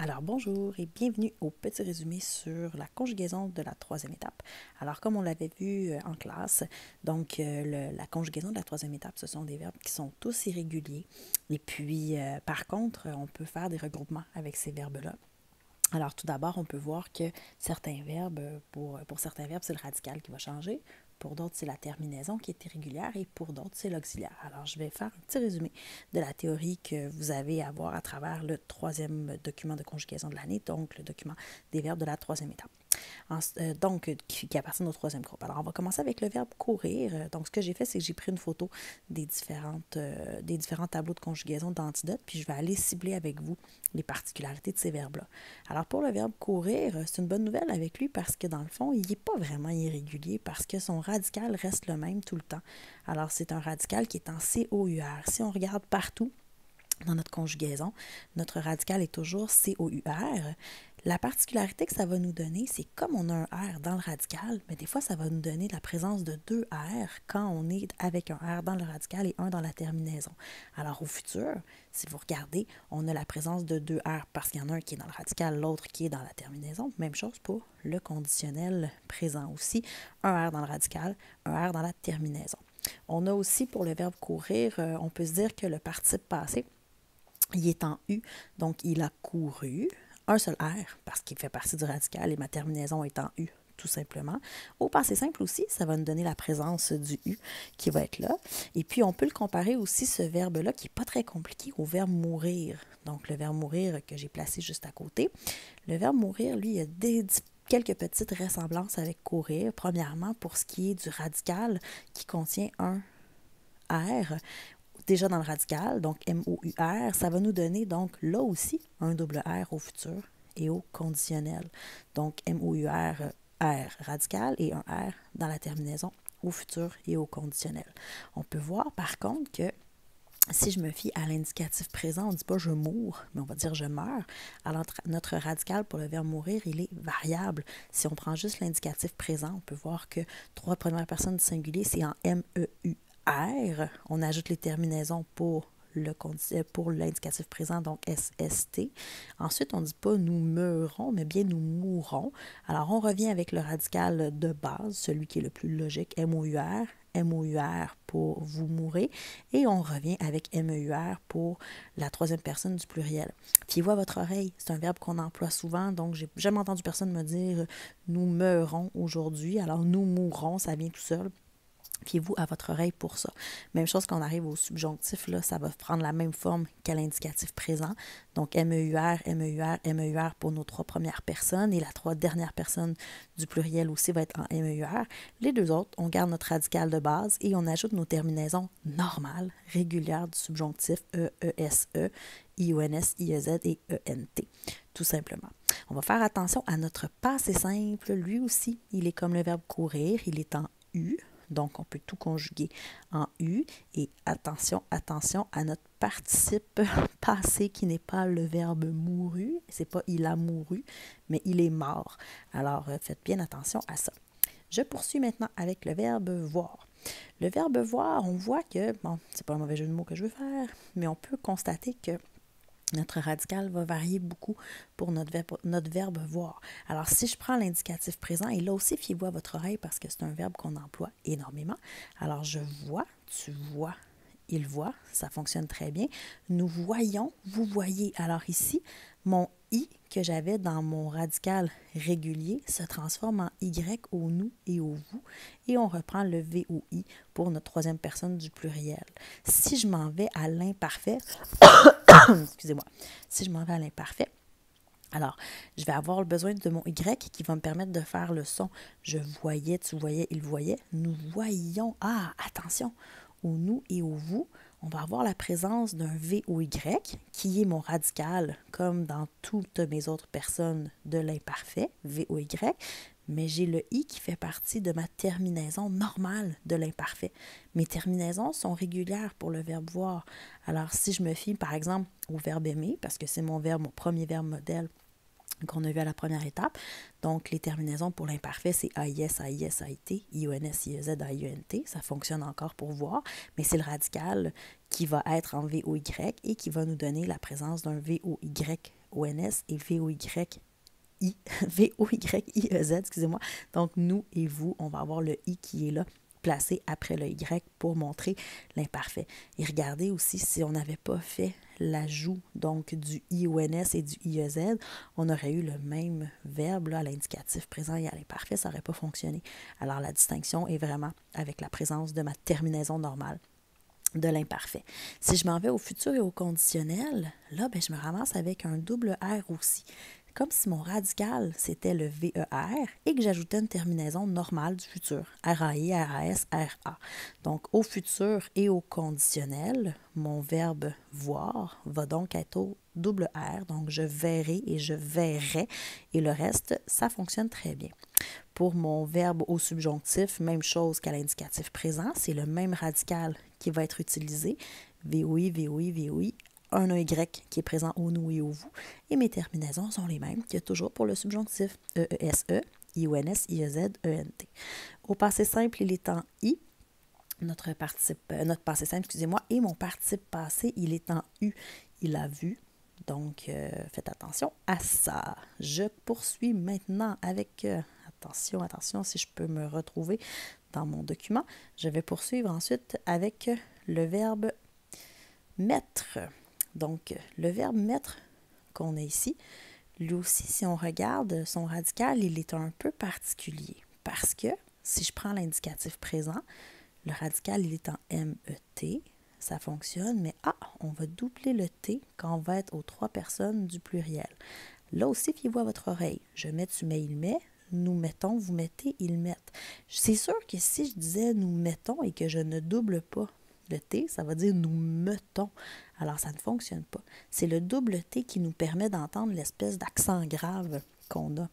Alors bonjour et bienvenue au petit résumé sur la conjugaison de la troisième étape. Alors comme on l'avait vu en classe, donc la conjugaison de la troisième étape, ce sont des verbes qui sont tous irréguliers. Et puis par contre, on peut faire des regroupements avec ces verbes-là. Alors tout d'abord, on peut voir que certains verbes, pour certains verbes, c'est le radical qui va changer. Pour d'autres, c'est la terminaison qui est irrégulière et pour d'autres, c'est l'auxiliaire. Alors, je vais faire un petit résumé de la théorie que vous avez à voir à travers le troisième document de conjugaison de l'année, donc le document des verbes de la troisième étape. Qui appartiennent au troisième groupe. Alors, on va commencer avec le verbe courir. Donc, ce que j'ai fait, c'est que j'ai pris une photo des différents tableaux de conjugaison d'Antidote, puis je vais aller cibler avec vous les particularités de ces verbes-là. Alors, pour le verbe courir, c'est une bonne nouvelle avec lui parce que, dans le fond, il n'est pas vraiment irrégulier parce que son radical reste le même tout le temps. Alors, c'est un radical qui est en COUR. Si on regarde partout dans notre conjugaison, notre radical est toujours COUR. La particularité que ça va nous donner, c'est comme on a un R dans le radical, mais des fois, ça va nous donner la présence de deux R quand on est avec un R dans le radical et un dans la terminaison. Alors, au futur, si vous regardez, on a la présence de deux R parce qu'il y en a un qui est dans le radical, l'autre qui est dans la terminaison. Même chose pour le conditionnel présent aussi. Un R dans le radical, un R dans la terminaison. On a aussi, pour le verbe courir, on peut se dire que le participe passé, il est en U, donc il a couru. Un seul R, parce qu'il fait partie du radical et ma terminaison est en U, tout simplement. Au passé simple aussi, ça va nous donner la présence du U qui va être là. Et puis, on peut le comparer aussi, ce verbe-là, qui n'est pas très compliqué, au verbe mourir. Donc, le verbe mourir que j'ai placé juste à côté. Le verbe mourir, lui, il a quelques petites ressemblances avec courir. Premièrement, pour ce qui est du radical qui contient un R, déjà dans le radical, donc M-O-U-R, ça va nous donner donc là aussi un double R au futur et au conditionnel. Donc M-O-U-R, R radical et un R dans la terminaison au futur et au conditionnel. On peut voir par contre que si je me fie à l'indicatif présent, on ne dit pas je mours, mais on va dire je meurs. Alors notre radical pour le verbe mourir, il est variable. Si on prend juste l'indicatif présent, on peut voir que trois premières personnes du singulier, c'est en M-E-U. R, on ajoute les terminaisons pour l'indicatif présent, donc SST. Ensuite, on ne dit pas nous meurons, mais bien nous mourrons. Alors, on revient avec le radical de base, celui qui est le plus logique, MOUR, MOUR pour vous mourrez, et on revient avec MEUR pour la troisième personne du pluriel. Fiez-vous à votre oreille, c'est un verbe qu'on emploie souvent, donc j'ai jamais entendu personne me dire nous meurons aujourd'hui, alors nous mourrons, ça vient tout seul. Fiez-vous à votre oreille pour ça. Même chose quand on arrive au subjonctif, là, ça va prendre la même forme qu'à l'indicatif présent. Donc, MEUR, MEUR, MEUR pour nos trois premières personnes et la trois dernières personnes du pluriel aussi va être en MEUR. Les deux autres, on garde notre radical de base et on ajoute nos terminaisons normales, régulières du subjonctif EESE, IONS, IEZ et ENT, tout simplement. On va faire attention à notre passé simple. Lui aussi, il est comme le verbe courir, il est en U. Donc, on peut tout conjuguer en U. Et attention, attention à notre participe passé qui n'est pas le verbe mouru. C'est pas il a mouru, mais il est mort. Alors, faites bien attention à ça. Je poursuis maintenant avec le verbe voir. Le verbe voir, on voit que, bon, c'est pas un mauvais jeu de mots que je veux faire, mais on peut constater que notre radical va varier beaucoup pour notre verbe voir. Alors, si je prends l'indicatif présent, et là aussi, fiez-vous à votre oreille parce que c'est un verbe qu'on emploie énormément. Alors, je vois, tu vois, il voit, ça fonctionne très bien. Nous voyons, vous voyez. Alors ici, mon I que j'avais dans mon radical régulier se transforme en Y au nous et au vous. Et on reprend le V ou I pour notre troisième personne du pluriel. Si je m'en vais à l'imparfait, excusez-moi, si je m'en vais à l'imparfait, alors, je vais avoir le besoin de mon Y qui va me permettre de faire le son. Je voyais, tu voyais, il voyait. Nous voyions. Ah, attention, au nous et au vous, on va avoir la présence d'un V ou Y qui est mon radical, comme dans toutes mes autres personnes de l'imparfait, V ou Y. Mais j'ai le I qui fait partie de ma terminaison normale de l'imparfait. Mes terminaisons sont régulières pour le verbe voir. Alors, si je me fie, par exemple, au verbe aimer, parce que c'est mon premier verbe modèle qu'on a vu à la première étape. Donc, les terminaisons pour l'imparfait, c'est AIS, AIS, AIT, IONS, IEZ, AIENT. Ça fonctionne encore pour voir, mais c'est le radical qui va être en VOY et qui va nous donner la présence d'un VOY O-N-S et V-O-Y-I, V-O-Y-I-E-Z, excusez-moi. Donc, nous et vous, on va avoir le I qui est là, placé après le Y pour montrer l'imparfait. Et regardez aussi, si on n'avait pas fait l'ajout donc du I-O-N-S et du I-E-Z, on aurait eu le même verbe là, à l'indicatif présent et à l'imparfait, ça n'aurait pas fonctionné. Alors, la distinction est vraiment avec la présence de ma terminaison normale de l'imparfait. Si je m'en vais au futur et au conditionnel, là, ben, je me ramasse avec un double R aussi. Comme si mon radical, c'était le VER et que j'ajoutais une terminaison normale du futur, RAI, RAS, RA. Donc, au futur et au conditionnel, mon verbe voir va donc être au double R. Donc, je verrai et je verrai. Et le reste, ça fonctionne très bien. Pour mon verbe au subjonctif, même chose qu'à l'indicatif présent, c'est le même radical qui va être utilisé, VOI, VOI, VOI, un Y qui est présent au nous et au vous, et mes terminaisons sont les mêmes qu'il y a toujours pour le subjonctif, E-E-S-E, I-O-N-S, I-E-Z, E-N-T. Au passé simple, il est en I, notre passé simple, excusez-moi, et mon participe passé, il est en U, il a vu. Donc, faites attention à ça. Je poursuis maintenant avec... attention, si je peux me retrouver dans mon document. Je vais poursuivre ensuite avec le verbe mettre. Donc, le verbe mettre qu'on a ici, lui aussi, si on regarde son radical, il est un peu particulier. Parce que, si je prends l'indicatif présent, le radical, il est en MET. Ça fonctionne, mais on va doubler le T quand on va être aux 3 personnes du pluriel. Là aussi, fiez-vous à votre oreille. Je mets, tu mets, il met. Nous mettons, vous mettez, ils mettent. C'est sûr que si je disais nous mettons et que je ne double pas le T, ça va dire nous mettons. Alors, ça ne fonctionne pas. C'est le double T qui nous permet d'entendre l'espèce d'accent grave qu'on a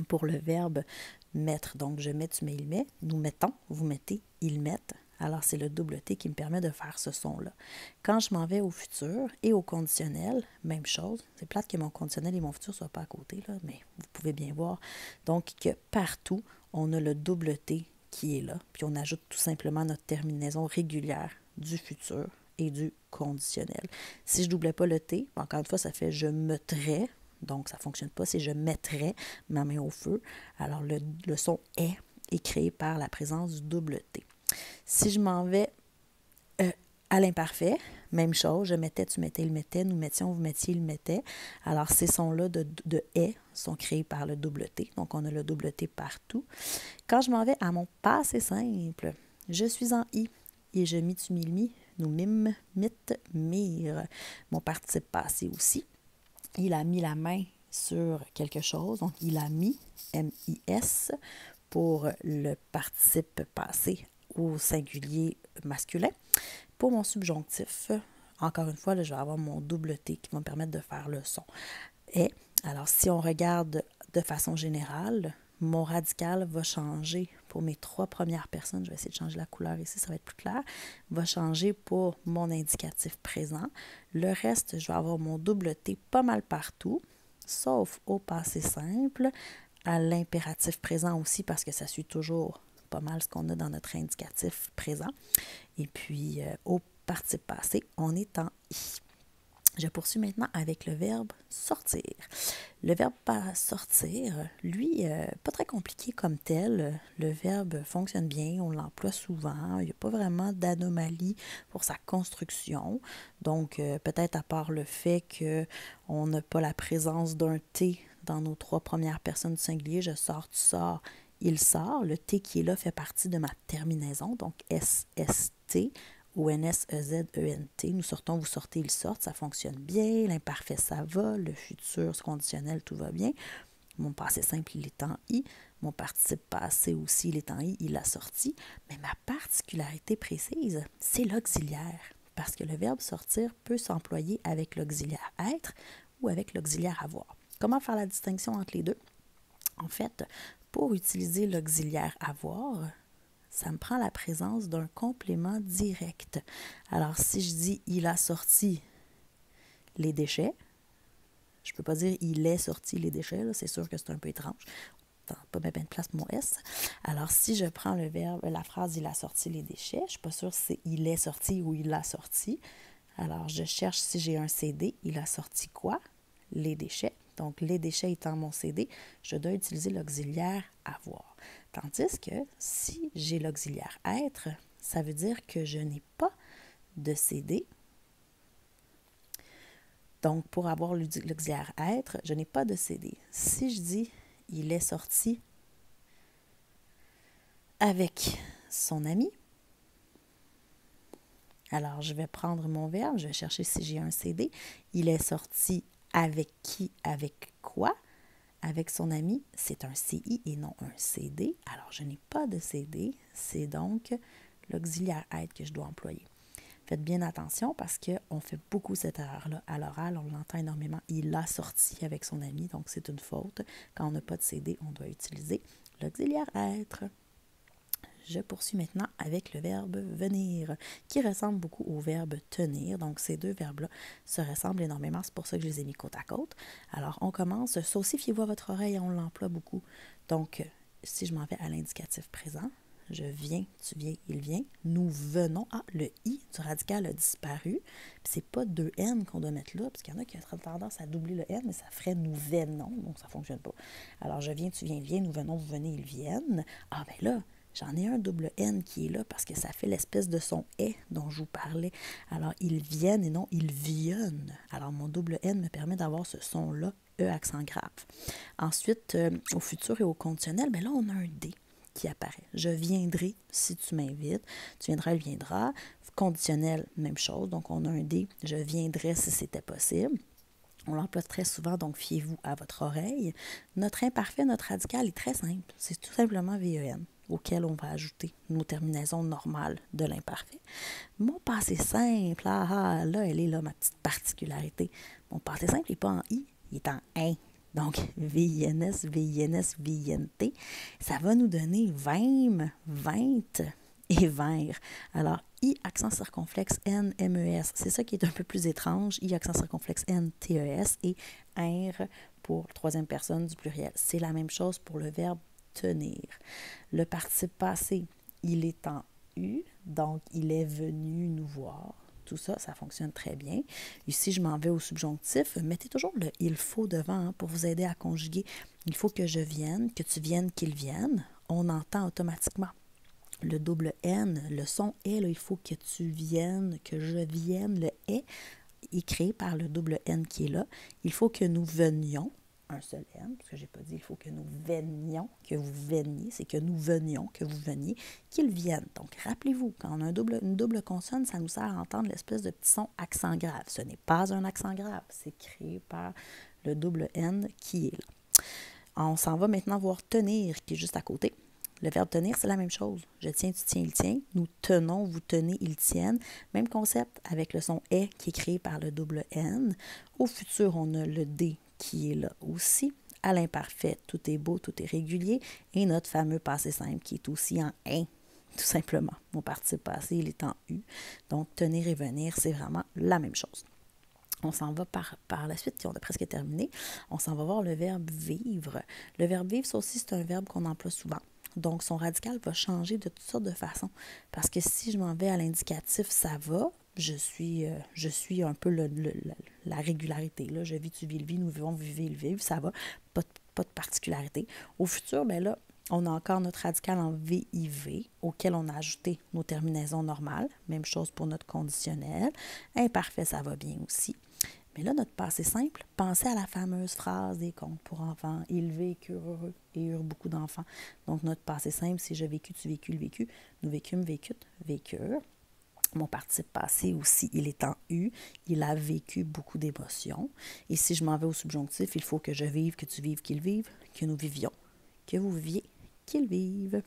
pour le verbe mettre. Donc, je mets, tu mets, il met. Nous mettons, vous mettez, ils mettent. Alors, c'est le double T qui me permet de faire ce son-là. Quand je m'en vais au futur et au conditionnel, même chose. C'est plate que mon conditionnel et mon futur ne soient pas à côté, là, mais vous pouvez bien voir. Donc, que partout, on a le double T qui est là. Puis, on ajoute tout simplement notre terminaison régulière du futur et du conditionnel. Si je ne doublais pas le T, encore une fois, ça fait je mettrais. Donc, ça ne fonctionne pas. C'est je mettrais ma main au feu. Alors, le son est créé par la présence du double T. Si je m'en vais à l'imparfait, même chose, je mettais, tu mettais, il mettait, nous mettions, vous mettiez, il mettait. Alors, ces sons-là de est sont créés par le double T. Donc, on a le double T partout. Quand je m'en vais à mon passé simple, je suis en I et je mis, tu, mi, nous mime, mit, mire. Mon participe passé aussi. Il a mis la main sur quelque chose. Donc, il a mis, M-I-S, pour le participe passé au singulier masculin. Pour mon subjonctif, encore une fois, là, je vais avoir mon double T qui va me permettre de faire le son. Et, alors, si on regarde de façon générale, mon radical va changer pour mes 3 premières personnes. Je vais essayer de changer la couleur ici, ça va être plus clair. Va changer pour mon indicatif présent. Le reste, je vais avoir mon double T pas mal partout, sauf au passé simple, à l'impératif présent aussi, parce que ça suit toujours pas mal ce qu'on a dans notre indicatif présent. Et puis, au participe passé, on est en I. Je poursuis maintenant avec le verbe sortir. Le verbe sortir, lui, pas très compliqué comme tel. Le verbe fonctionne bien, on l'emploie souvent. Il n'y a pas vraiment d'anomalie pour sa construction. Donc, peut-être à part le fait qu'on n'a pas la présence d'un T dans nos 3 premières personnes du singulier, je sors, tu sors, il sort. Le T qui est là fait partie de ma terminaison, donc S-S-T. O-N-S-E-Z-E-N-T. Nous sortons, vous sortez, ils sortent. Ça fonctionne bien. L'imparfait, ça va. Le futur, ce conditionnel, tout va bien. Mon passé simple, il est en I. Mon participe passé aussi, il est en I. Il a sorti. Mais ma particularité précise, c'est l'auxiliaire. Parce que le verbe sortir peut s'employer avec l'auxiliaire être ou avec l'auxiliaire avoir. Comment faire la distinction entre les deux? En fait, pour utiliser l'auxiliaire avoir, ça me prend la présence d'un complément direct. Alors, si je dis « il a sorti les déchets », je ne peux pas dire « il est sorti les déchets », c'est sûr que c'est un peu étrange. Pas bien de place mon S. Alors, si je prends le verbe, la phrase « il a sorti les déchets », je ne suis pas sûre si c'est « il est sorti » ou « il a sorti ». Alors, je cherche si j'ai un CD. Il a sorti quoi? les déchets. Donc, les déchets étant mon CD, je dois utiliser l'auxiliaire avoir. Tandis que si j'ai l'auxiliaire être, ça veut dire que je n'ai pas de CD. Donc, pour avoir l'auxiliaire être, je n'ai pas de CD. Si je dis « il est sorti avec son ami », alors je vais prendre mon verbe, je vais chercher si j'ai un CD. Il est sorti avec qui, avec quoi? Avec son ami, c'est un CI et non un CD. Alors, je n'ai pas de CD, c'est donc l'auxiliaire être que je dois employer. Faites bien attention parce qu'on fait beaucoup cette erreur-là. À l'oral, on l'entend énormément. Il a sorti avec son ami, donc c'est une faute. Quand on n'a pas de CD, on doit utiliser l'auxiliaire être. Je poursuis maintenant avec le verbe venir, qui ressemble beaucoup au verbe tenir. Donc, ces deux verbes-là se ressemblent énormément. C'est pour ça que je les ai mis côte à côte. Alors, on commence. Saucifiez-vous à votre oreille, on l'emploie beaucoup. Donc, si je m'en vais à l'indicatif présent, je viens, tu viens, il vient. Nous venons. Ah, le i du radical a disparu. Puis c'est pas deux N qu'on doit mettre là, parce qu'il y en a qui ont tendance à doubler le N, mais ça ferait nous venons, donc ça ne fonctionne pas. Alors, je viens, tu viens, il vient. Nous venons, vous venez, ils viennent. Ah, ben là, j'en ai un double N qui est là parce que ça fait l'espèce de son « est » dont je vous parlais. Alors, ils viennent et non ils viennent. Alors, mon double N me permet d'avoir ce son-là, E accent grave. Ensuite, au futur et au conditionnel, bien là, on a un D qui apparaît. Je viendrai si tu m'invites. Tu viendras, il viendra. Conditionnel, même chose. Donc, on a un D. Je viendrai si c'était possible. On l'emploie très souvent, donc fiez-vous à votre oreille. Notre imparfait, notre radical est très simple. C'est tout simplement VEN, auquel on va ajouter nos terminaisons normales de l'imparfait. Mon passé simple, là, elle est là, ma petite particularité. Mon passé simple n'est pas en I, il est en in. Donc, VINS, VINS, VINT, ça va nous donner 20, 20 et vers. Alors, I accent circonflexe N, MES, c'est ça qui est un peu plus étrange. I accent circonflexe N, TES et R pour troisième personne du pluriel. C'est la même chose pour le verbe tenir. Le participe passé, il est en U, donc il est venu nous voir. Tout ça, ça fonctionne très bien. Ici, je m'en vais au subjonctif. Mettez toujours le « il faut » devant pour vous aider à conjuguer. Il faut que je vienne, que tu viennes, qu'il vienne. On entend automatiquement le double N, le son « est », il faut que tu viennes, que je vienne. Le « est » est créé par le double N qui est là. Il faut que nous venions, un seul N, parce que je n'ai pas dit il faut que nous venions, que vous veniez, c'est que nous venions, que vous veniez, qu'ils viennent. Donc, rappelez-vous, quand on a une double consonne, ça nous sert à entendre l'espèce de petit son accent grave. Ce n'est pas un accent grave, c'est créé par le double N qui est là. On s'en va maintenant voir tenir, qui est juste à côté. Le verbe tenir, c'est la même chose. Je tiens, tu tiens, il tient. Nous tenons, vous tenez, ils tiennent. Même concept avec le son « est » qui est créé par le double N. Au futur, on a le « D » qui est là aussi. À l'imparfait, tout est beau, tout est régulier. Et notre fameux passé simple qui est aussi en « in », tout simplement. Mon participe passé, il est en « u ». Donc, tenir et venir, c'est vraiment la même chose. On s'en va par la suite, on a presque terminé. On s'en va voir le verbe vivre. Le verbe vivre, ça aussi, c'est un verbe qu'on emploie souvent. Donc, son radical va changer de toutes sortes de façons. Parce que si je m'en vais à l'indicatif, ça va. Je suis un peu la régularité. Là. Je vis, tu vis, le vis, nous vivons, vous vivez, le vivre. Ça va. Pas de particularité. Au futur, bien là, on a encore notre radical en VIV, auquel on a ajouté nos terminaisons normales. Même chose pour notre conditionnel. Imparfait, ça va bien aussi. Mais là, notre passé simple, pensez à la fameuse phrase des contes pour enfants. Ils vécurent heureux et eurent beaucoup d'enfants. Donc, notre passé simple, c'est je vécu, tu vécu, le vécu. Nous vécûmes, vécûtes, vécurent. Mon participe passé aussi, il est en U. Il a vécu beaucoup d'émotions. Et si je m'en vais au subjonctif, il faut que je vive, que tu vives, qu'ils vivent, que nous vivions, que vous viviez, qu'ils vivent.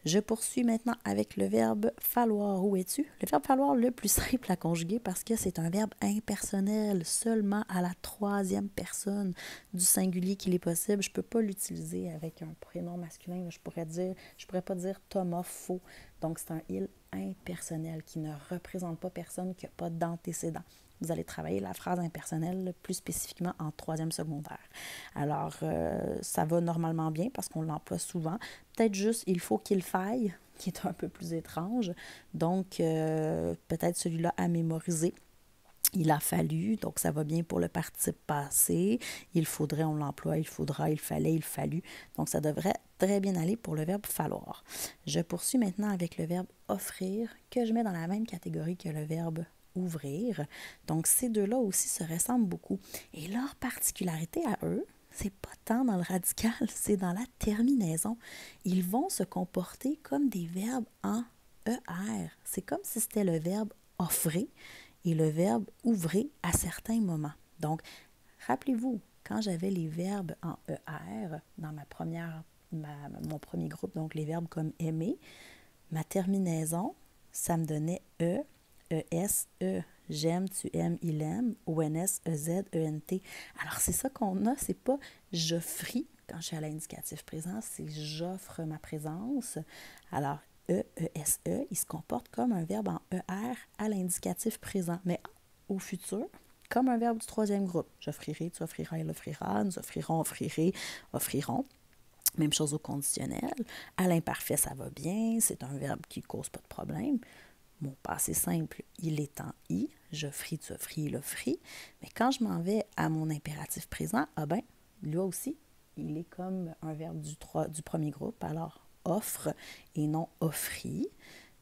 Je poursuis maintenant avec le verbe falloir. Où es-tu? Le verbe falloir le plus simple à conjuguer parce que c'est un verbe impersonnel, seulement à la troisième personne du singulier qu'il est possible. Je ne peux pas l'utiliser avec un prénom masculin. Je pourrais pas dire Thomas faux. Donc, c'est un il impersonnel qui ne représente pas personne, qui n'a pas d'antécédent. Vous allez travailler la phrase impersonnelle plus spécifiquement en troisième secondaire. Alors, ça va normalement bien parce qu'on l'emploie souvent. Peut-être juste, il faut qu'il faille, qui est un peu plus étrange. Donc, peut-être celui-là à mémoriser. Il a fallu, donc ça va bien pour le participe passé. Il faudrait, on l'emploie, il faudra, il fallait, il fallut. Donc ça devrait très bien aller pour le verbe falloir. Je poursuis maintenant avec le verbe offrir, que je mets dans la même catégorie que le verbe ouvrir. Donc ces deux-là aussi se ressemblent beaucoup. Et leur particularité à eux, c'est pas tant dans le radical, c'est dans la terminaison. Ils vont se comporter comme des verbes en ER. C'est comme si c'était le verbe offrir et le verbe ouvrir à certains moments. Donc, rappelez-vous, quand j'avais les verbes en ER dans mon premier groupe, donc les verbes comme aimer, ma terminaison, ça me donnait E, ES, E. J'aime, tu aimes, il aime, ONS, EZ, ENT. Alors, c'est ça qu'on a, c'est pas j'offris quand je suis à l'indicatif présent, c'est j'offre ma présence. Alors, E, ES, E, il se comporte comme un verbe en ER à l'indicatif présent, mais au futur, comme un verbe du troisième groupe. J'offrirai, tu offriras, il offrira, nous offrirons, offrirez, offriront. Même chose au conditionnel. À l'imparfait, ça va bien. C'est un verbe qui ne cause pas de problème. Mon passé simple, il est en I. J'offris, tu offris, il offrit. Mais quand je m'en vais à mon impératif présent, ah ben, lui aussi, il est comme un verbe du premier groupe. Alors, offre et non offrit.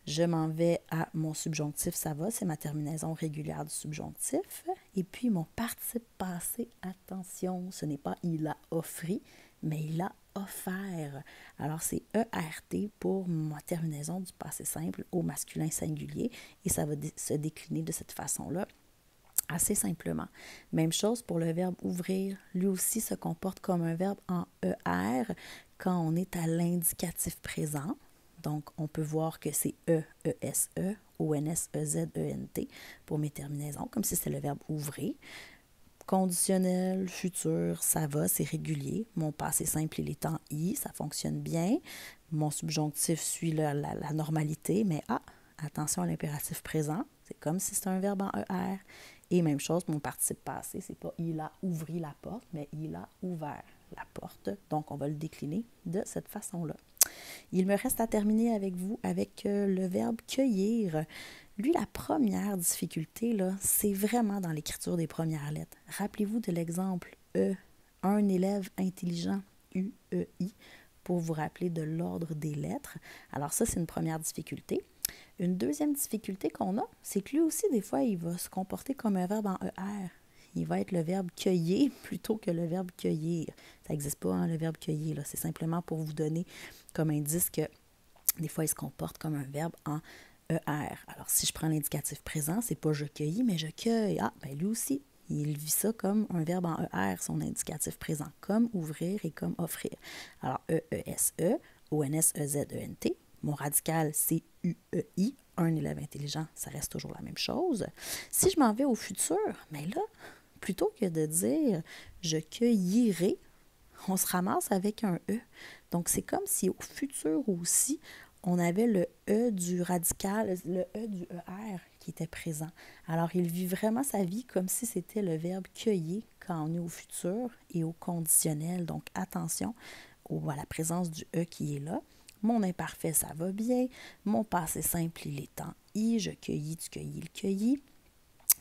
Je m'en vais à mon subjonctif, ça va, c'est ma terminaison régulière du subjonctif. Et puis mon participe passé, attention, ce n'est pas il a offri, mais il a offert. Alors c'est ERT pour ma terminaison du passé simple au masculin singulier et ça va se décliner de cette façon-là. Assez simplement. Même chose pour le verbe ouvrir. Lui aussi se comporte comme un verbe en ER quand on est à l'indicatif présent. Donc, on peut voir que c'est E, ESE, ONS, EZ, ENT pour mes terminaisons, comme si c'était le verbe ouvrir. Conditionnel, futur, ça va, c'est régulier. Mon passé simple, il est en I, ça fonctionne bien. Mon subjonctif suit la normalité, mais attention à l'impératif présent, c'est comme si c'était un verbe en ER. Et même chose, mon participe passé, c'est pas il a ouvert la porte, mais il a ouvert la porte. Donc, on va le décliner de cette façon-là. Il me reste à terminer avec vous avec le verbe cueillir. Lui, la première difficulté, là, c'est vraiment dans l'écriture des premières lettres. Rappelez-vous de l'exemple E, un élève intelligent, UEI, pour vous rappeler de l'ordre des lettres. Alors ça, c'est une première difficulté. Une deuxième difficulté qu'on a, c'est que lui aussi, des fois, il va se comporter comme un verbe en ER. Il va être le verbe cueillir plutôt que le verbe cueillir. Ça n'existe pas, hein, le verbe cueillir. C'est simplement pour vous donner comme indice que des fois, il se comporte comme un verbe en ER. Alors, si je prends l'indicatif présent, c'est pas je cueillis, mais je cueille. Ah, ben lui aussi, il vit ça comme un verbe en ER, son indicatif présent, comme ouvrir et comme offrir. Alors, E-E-S-E, O-N-S-E-Z-E-N-T. Mon radical, c'est U-E-I. Un élève intelligent, ça reste toujours la même chose. Si je m'en vais au futur, mais là, plutôt que de dire je cueillirai, on se ramasse avec un E. Donc, c'est comme si au futur aussi, on avait le E du radical, le E du ER qui était présent. Alors, il vit vraiment sa vie comme si c'était le verbe cueillir quand on est au futur et au conditionnel. Donc, attention à la présence du E qui est là. Mon imparfait, ça va bien. Mon passé simple, il est en I. Je cueillis, tu cueillis, il cueillit.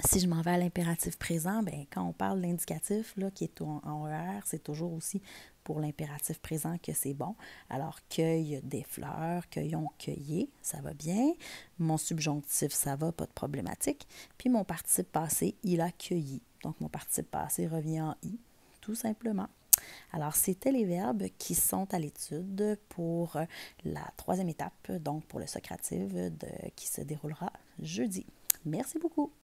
Si je m'en vais à l'impératif présent, ben, quand on parle de l'indicatif là, qui est en ER, c'est toujours aussi pour l'impératif présent que c'est bon. Alors, cueille des fleurs, cueillons, cueillez, ça va bien. Mon subjonctif, ça va, pas de problématique. Puis mon participe passé, il a cueilli. Donc, mon participe passé revient en I, tout simplement. Alors, c'était les verbes qui sont à l'étude pour la troisième étape, donc pour le socrative qui se déroulera jeudi. Merci beaucoup.